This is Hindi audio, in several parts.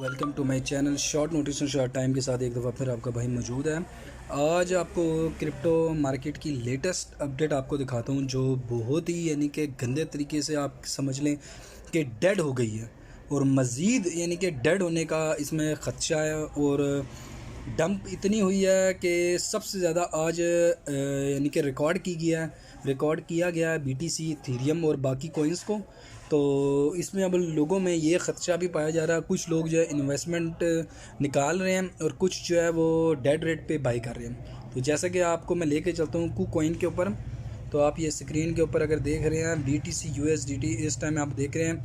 Welcome to my channel short notice and short time के साथ एक दफ़ा फिर आपका भाई मौजूद है। आज आपको क्रिप्टो मार्केट की लेटेस्ट अपडेट आपको दिखाता हूं, जो बहुत ही यानी कि गंदे तरीके से आप समझ लें कि डेड हो गई है और मज़ीद यानी कि डेड होने का इसमें ख़दशा है। और डंप इतनी हुई है कि सबसे ज़्यादा आज यानी कि रिकॉर्ड किया गया है BTC, इथेरियम और बाकी कॉइन्स को। तो इसमें अब लोगों में ये ख़दशा भी पाया जा रहा है, कुछ लोग जो है इन्वेस्टमेंट निकाल रहे हैं और कुछ जो है वो डेड रेट पे बाई कर रहे हैं। तो जैसा कि आपको मैं लेके चलता हूँ कू कॉइन के ऊपर, तो आप ये स्क्रीन के ऊपर अगर देख रहे हैं BTC USDT इस टाइम आप देख रहे हैं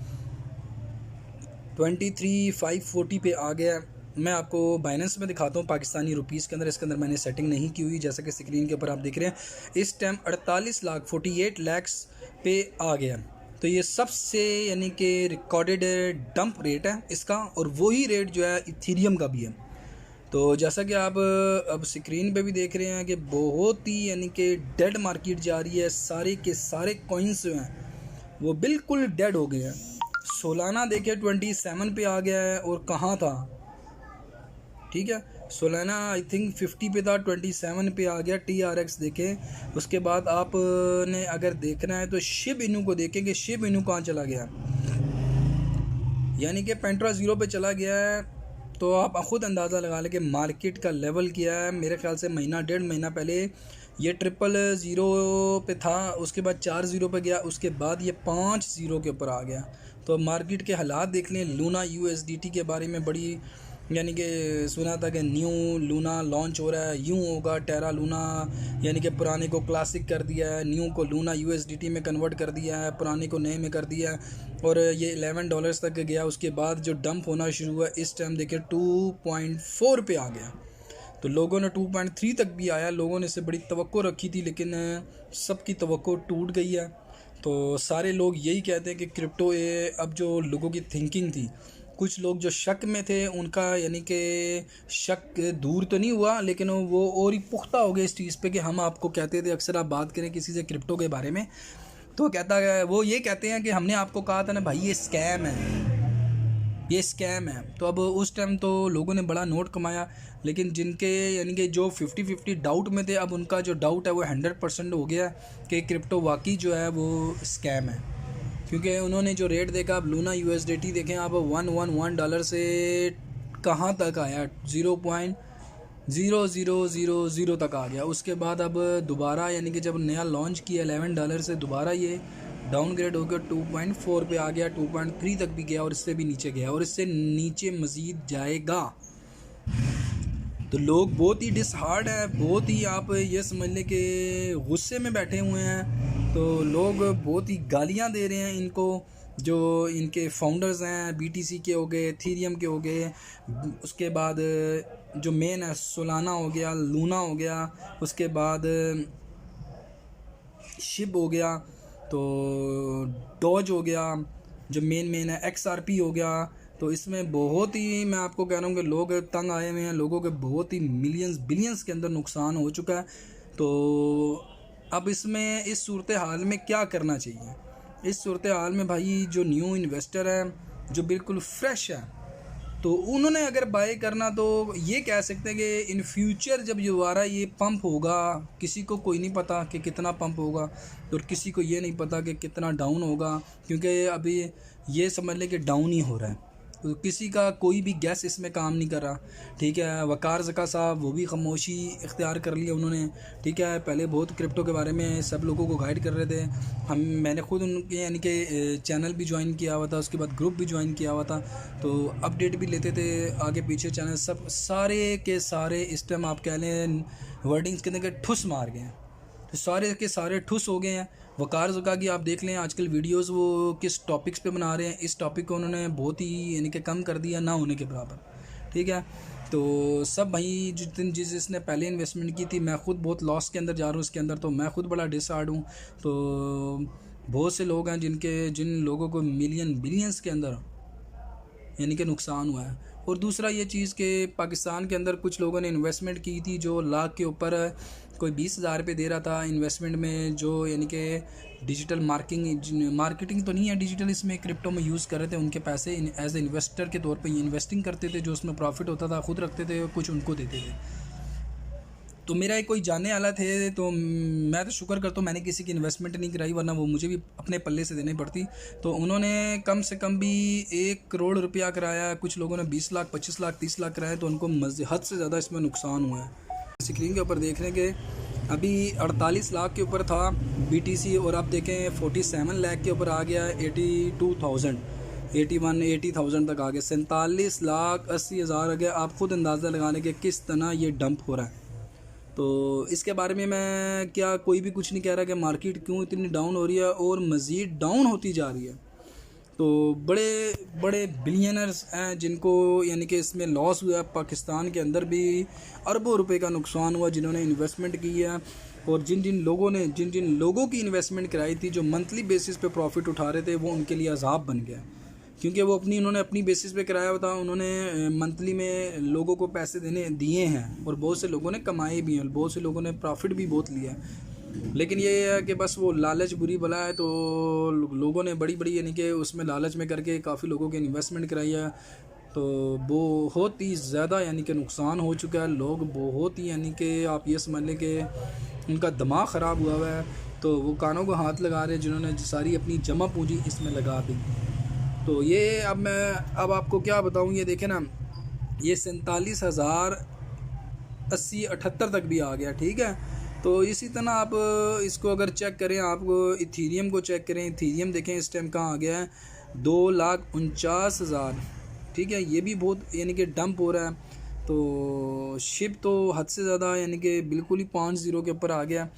23,540 पे आ गया। मैं आपको बाइनेंस में दिखाता हूँ पाकिस्तानी रुपीस के अंदर, इसके अंदर मैंने सेटिंग नहीं की हुई। जैसा कि स्क्रीन के ऊपर आप देख रहे हैं इस टाइम 48 लाख पे आ गया। तो ये सबसे यानी कि रिकॉर्डेड डंप रेट है इसका, और वही रेट जो है इथेरियम का भी है। तो जैसा कि आप अब स्क्रीन पे भी देख रहे हैं कि बहुत ही यानी कि डेड मार्केट जा रही है। सारे के सारे कॉइन्स जो हैं वो बिल्कुल डेड हो गए हैं। सोलाना देखिए 27 पे आ गया है, और कहाँ था, ठीक है, सोलाना आई थिंक 50 पे था, 27 पे आ गया। TRX देखें। उसके बाद आपने अगर देखना है तो शिब इनू को देखें कि शिब इनू कहाँ चला गया, यानी कि पेंट्रा 0 पे चला गया है। तो आप ख़ुद अंदाज़ा लगा लें कि मार्केट का लेवल क्या है। मेरे ख्याल से डेढ़ महीना पहले ये 000 पे था, उसके बाद 40 पे गया, उसके बाद ये 50 के ऊपर आ गया। तो मार्केट के हालात देख लें। लूना USDT के बारे में बड़ी यानी कि सुना था कि न्यू लूना लॉन्च हो रहा है, यूँ होगा टेरा लूना, यानी कि पुराने को क्लासिक कर दिया है, न्यू को लूना USDT में कन्वर्ट कर दिया है, पुराने को नए में कर दिया है, और ये $11 तक गया। उसके बाद जो डंप होना शुरू हुआ इस टाइम देखिए 2.4 पे आ गया। तो लोगों ने 2.3 तक भी आया, लोगों ने इससे बड़ी तवक्को रखी थी, लेकिन सबकी तवक्को टूट गई है। तो सारे लोग यही कहते हैं कि क्रिप्टो ये, अब जो लोगों की थिंकिंग थी, कुछ लोग जो शक में थे उनका यानी कि शक दूर तो नहीं हुआ, लेकिन वो और ही पुख्ता हो गए इस चीज़ पे कि हम आपको कहते थे, अक्सर आप बात करें किसी से क्रिप्टो के बारे में तो वो ये कहते हैं कि हमने आपको कहा था ना भाई ये स्कैम है, ये स्कैम है। तो अब उस टाइम तो लोगों ने बड़ा नोट कमाया, लेकिन जिनके यानी कि जो 50-50 डाउट में थे, अब उनका जो डाउट है वो 100% हो गया कि क्रिप्टो वाकई जो है वो स्कैम है। क्योंकि उन्होंने जो रेट देखा, अब लूना USDT देखें आप, $111 से कहाँ तक आया, 0.0000 तक आ गया। उसके बाद अब दोबारा यानी कि जब नया लॉन्च किया $11 से, दोबारा ये डाउनग्रेड होकर 2.4 पे आ गया, 2.3 तक भी गया, और इससे भी नीचे गया, और इससे नीचे मज़ीद जाएगा। तो लोग बहुत ही डिसहार्ड है, बहुत ही आप ये समझ लें कि गुस्से में बैठे हुए हैं। तो लोग बहुत ही गालियां दे रहे हैं इनको, जो इनके फाउंडर्स हैं, BTC के हो गए, इथेरियम के हो गए, उसके बाद जो मेन है सोलाना हो गया, लूना हो गया, उसके बाद शिब हो गया, तो डॉज हो गया, जो मेन है XRP हो गया। तो इसमें बहुत ही मैं आपको कह रहा हूँ कि लोग तंग आए हुए हैं, लोगों के बहुत ही मिलियंस बिलियंस के अंदर नुकसान हो चुका है। तो अब इसमें इस सूरत हाल में क्या करना चाहिए? इस सूरत हाल में भाई जो न्यू इन्वेस्टर है, जो बिल्कुल फ्रेश है, तो उन्होंने अगर बाय करना तो ये कह सकते हैं कि इन फ्यूचर जब दोबारा ये पंप होगा, किसी को कोई नहीं पता कि कितना पंप होगा, और किसी को ये नहीं पता कि कितना डाउन होगा, क्योंकि अभी ये समझ लें कि डाउन ही हो रहा है। तो किसी का कोई भी गैस इसमें काम नहीं कर रहा, ठीक है। वकार ज़का साहब वो भी खामोशी इख्तियार कर लिया उन्होंने, ठीक है। पहले बहुत क्रिप्टो के बारे में सब लोगों को गाइड कर रहे थे, मैंने खुद उनके यानी कि चैनल भी ज्वाइन किया हुआ था, उसके बाद ग्रुप भी ज्वाइन किया हुआ था, तो अपडेट भी लेते थे आगे पीछे चैनल सब सारे के सारे इस टाइम आप कह लें वर्डिंग्स के अंदर ठुस मार गए हैं। तो सारे के सारे ठुस हो गए हैं। वकार ज़का की आप देख लें आजकल वीडियोस वो किस टॉपिक्स पे बना रहे हैं, इस टॉपिक को उन्होंने बहुत ही यानी कि कम कर दिया, ना होने के बराबर, ठीक है। तो सब भाई जिसने पहले इन्वेस्टमेंट की थी, मैं खुद बहुत लॉस के अंदर जा रहा हूँ इसके अंदर, तो मैं खुद बड़ा डिसहार्ड हूँ। तो बहुत से लोग हैं जिन लोगों को मिलियन बिलियंस के अंदर यानी कि नुकसान हुआ है। और दूसरा ये चीज़ कि पाकिस्तान के अंदर कुछ लोगों ने इन्वेस्टमेंट की थी जो लाख के ऊपर कोई 20,000 रुपये दे रहा था इन्वेस्टमेंट में, जो यानी कि डिजिटल मार्केटिंग तो नहीं है, डिजिटल इसमें क्रिप्टो में यूज़ कर रहे थे, उनके पैसे एज ए इन्वेस्टर के तौर पे इन्वेस्टिंग करते थे, जो उसमें प्रॉफिट होता था खुद रखते थे, कुछ उनको देते थे। तो मेरा एक कोई जानने वाला थे, तो मैं तो शुक्र करता हूँ मैंने किसी की इन्वेस्टमेंट नहीं कराई, वरना वो मुझे भी अपने पल्ले से देनी पड़ती। तो उन्होंने कम से कम भी 1 करोड़ रुपया कराया, कुछ लोगों ने 20 लाख 25 लाख 30 लाख कराया, तो उनको हद से ज़्यादा इसमें नुकसान हुआ है। स्क्रीन के ऊपर देख रहे हैं कि अभी 48 लाख के ऊपर था BTC, और अब देखें 47 लाख के ऊपर आ गया, 82,000 80,000 तक आ गया, 47,80,000 आ गया। आप खुद अंदाज़ा लगा लें कि किस तरह ये डंप हो रहा है। तो इसके बारे में मैं क्या कोई भी कुछ नहीं कह रहा कि मार्केट क्यों इतनी डाउन हो रही है, और मज़ीद डाउन होती जा रही है। तो बड़े बड़े बिलियनर्स हैं जिनको यानी कि इसमें लॉस हुआ। पाकिस्तान के अंदर भी अरबों रुपए का नुकसान हुआ जिन्होंने इन्वेस्टमेंट की है, और जिन जिन लोगों की इन्वेस्टमेंट कराई थी, जो मंथली बेसिस पे प्रॉफिट उठा रहे थे, वो उनके लिए अजाब बन गया, क्योंकि वो उन्होंने अपनी बेसिस पे कराया था। उन्होंने मंथली में लोगों को पैसे दिए हैं, और बहुत से लोगों ने कमाए भी हैं, बहुत से लोगों ने प्रॉफिट भी बहुत लिया है। लेकिन ये है कि बस वो लालच बुरी बला है, तो लोगों ने बड़ी यानी कि उसमें लालच में करके काफ़ी लोगों की इन्वेस्टमेंट कराई है। तो बहुत ही ज़्यादा यानी कि नुकसान हो चुका है। लोग बहुत ही यानी कि आप ये समझ लें कि उनका दिमाग ख़राब हुआ है, तो वो कानों को हाथ लगा रहे हैं जिन्होंने सारी अपनी जमा पूंजी इसमें लगा दी। तो ये अब आपको क्या बताऊँ, ये देखें ना, ये 47,080-78 तक भी आ गया, ठीक है। तो इसी तरह आप इसको अगर चेक करें, आप इथीरियम को चेक करें, इथीरियम देखें इस टाइम कहाँ आ गया है, 2,49,000, ठीक है। ये भी बहुत यानी कि डंप हो रहा है। तो शिप तो हद से ज़्यादा यानी कि बिल्कुल ही 5-0 के ऊपर आ गया।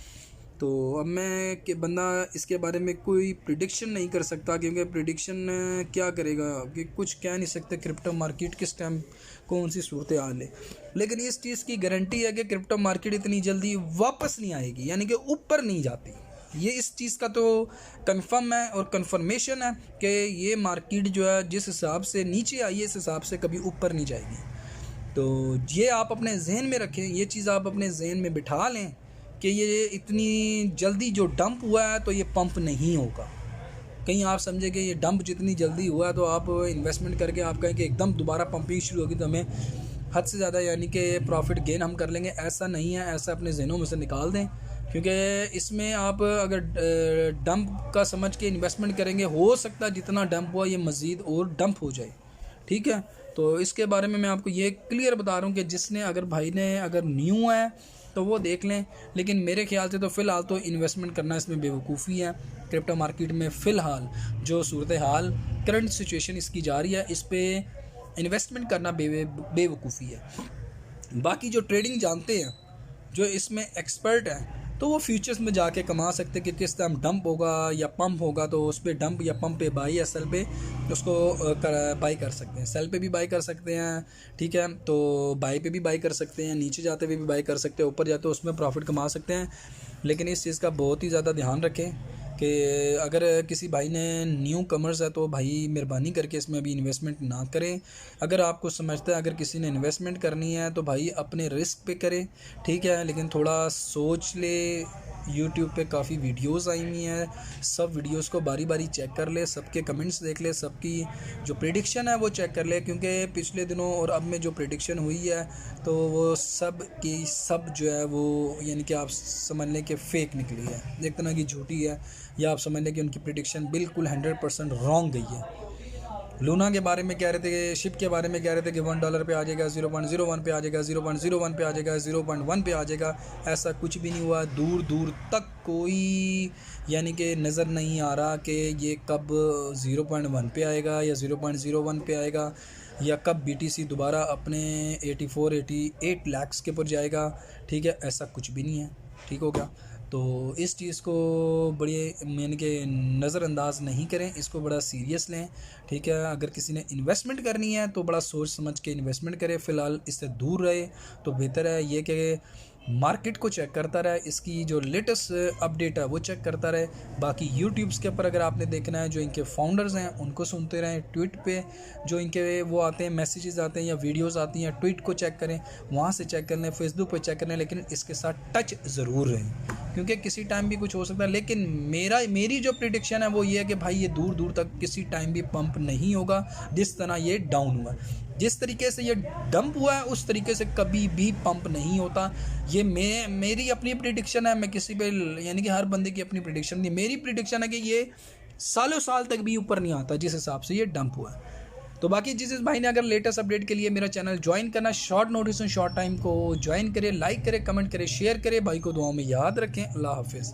तो अब मैं कि बंदा इसके बारे में कोई प्रिडिक्शन नहीं कर सकता, क्योंकि प्रिडिक्शन क्या करेगा कि कुछ कह नहीं सकते क्रिप्टो मार्केट किस टाइम कौन सी सूरत हाल है। लेकिन इस चीज़ की गारंटी है कि क्रिप्टो मार्केट इतनी जल्दी वापस नहीं आएगी, यानी कि ऊपर नहीं जाती। ये इस चीज़ का तो कंफर्म है और कंफर्मेशन है कि ये मार्केट जो है जिस हिसाब से नीचे आई है, इस हिसाब से कभी ऊपर नहीं जाएगी। तो ये आप अपने जहन में रखें, ये चीज़ आप अपने जहन में बिठा लें कि ये इतनी जल्दी जो डंप हुआ है तो ये पंप नहीं होगा। कहीं आप समझे कि ये डंप जितनी जल्दी हुआ है तो आप इन्वेस्टमेंट करके आप कहें कि एकदम दोबारा पंपिंग शुरू होगी तो हमें हद से ज़्यादा यानी कि प्रॉफिट गेन हम कर लेंगे, ऐसा नहीं है। ऐसा अपने जहनों में से निकाल दें, क्योंकि इसमें आप अगर डंप का समझ के इन्वेस्टमेंट करेंगे, हो सकता है जितना डंप हुआ ये मज़ीद और डंप हो जाए, ठीक है। तो इसके बारे में मैं आपको ये क्लियर बता रहा हूँ कि जिसने अगर भाई ने अगर न्यू है तो वो देख लें, लेकिन मेरे ख्याल से तो फ़िलहाल तो इन्वेस्टमेंट करना इसमें बेवकूफ़ी है। क्रिप्टो मार्केट में फ़िलहाल जो सूरत हाल करंट सिचुएशन इसकी जा रही है, इस पर इन्वेस्टमेंट करना बेवकूफ़ी है। बाकी जो ट्रेडिंग जानते हैं, जो इसमें एक्सपर्ट हैं, तो वो फ्यूचर्स में जाके कमा सकते हैं कि किस टाइम डंप होगा या पंप होगा, तो उस पर डंप या पंप पे बाई या सेल पे उसको बाई कर सकते हैं। सेल पे भी बाई कर सकते हैं, ठीक है। तो बाई पे भी बाई कर सकते हैं, नीचे जाते हुए भी बाई कर सकते हैं, ऊपर जाते हुए उसमें प्रॉफिट कमा सकते हैं। लेकिन इस चीज़ का बहुत ही ज़्यादा ध्यान रखें कि अगर किसी भाई ने न्यू कमर्स है तो भाई मेहरबानी करके इसमें अभी इन्वेस्टमेंट ना करें। अगर आपको समझता है अगर किसी ने इन्वेस्टमेंट करनी है तो भाई अपने रिस्क पे करें, ठीक है। लेकिन थोड़ा सोच ले। यूट्यूब पे काफ़ी वीडियोस आई हुई हैं, सब वीडियोस को बारी बारी चेक कर ले, सबके कमेंट्स देख ले, सबकी जो प्रेडिक्शन है वो चेक कर ले, क्योंकि पिछले दिनों और अब में जो प्रेडिक्शन हुई है तो वो सब की सब जो है वो यानी कि आप समझ लें कि फ़ेक निकली है, एक तरह की झूठी है, या आप समझ लें कि उनकी प्रेडिक्शन बिल्कुल 100% रॉन्ग गई है। लूना के बारे में कह रहे थे कि शिप के बारे में कह रहे थे कि $1 पे आ जाएगा, 0.01 पे आ जाएगा, 0.01 पे आ जाएगा, 0.1 पे आ जाएगा। ऐसा कुछ भी नहीं हुआ। दूर दूर तक कोई यानी कि नज़र नहीं आ रहा कि ये कब 0.1 पे आएगा या 0.01 पे आएगा, या कब BTC दोबारा अपने 84-88 लाख के ऊपर जाएगा, ठीक है। ऐसा कुछ भी नहीं है, ठीक होगा। तो इस चीज़ को बड़ी यानी कि नज़रअंदाज नहीं करें, इसको बड़ा सीरियस लें, ठीक है। अगर किसी ने इन्वेस्टमेंट करनी है तो बड़ा सोच समझ के इन्वेस्टमेंट करें, फ़िलहाल इससे दूर रहे तो बेहतर है। ये कि मार्केट को चेक करता रहे, इसकी जो लेटेस्ट अपडेट है वो चेक करता रहे। बाकी यूट्यूब्स के ऊपर अगर आपने देखना है, जो इनके फाउंडर्स हैं उनको सुनते रहें। ट्वीट पे जो इनके वो आते हैं, मैसेजेस आते हैं या वीडियोस आती हैं, ट्वीट को चेक करें, वहाँ से चेक कर लें, फेसबुक पे चेक कर लें, लेकिन इसके साथ टच ज़रूर रहें, क्योंकि किसी टाइम भी कुछ हो सकता है। लेकिन मेरी जो प्रिडिक्शन है वो ये है कि भाई ये दूर दूर तक किसी टाइम भी पंप नहीं होगा। जिस तरह ये डाउन हुआ, जिस तरीके से ये डंप हुआ है, उस तरीके से कभी भी पंप नहीं होता। ये मेरी अपनी प्रिडिक्शन है। मैं किसी पे यानी कि हर बंदे की अपनी प्रिडिक्शन नहीं, मेरी प्रिडिक्शन है कि ये सालों साल तक भी ऊपर नहीं आता जिस हिसाब से ये डंप हुआ है। तो बाकी जिस भाई ने अगर लेटेस्ट अपडेट के लिए मेरा चैनल ज्वाइन करना, शॉर्ट नोटिस शॉर्ट टाइम को ज्वाइन करें, लाइक करें, कमेंट करें, शेयर करें, भाई को दुआओं में याद रखें। अल्लाह हाफिज़।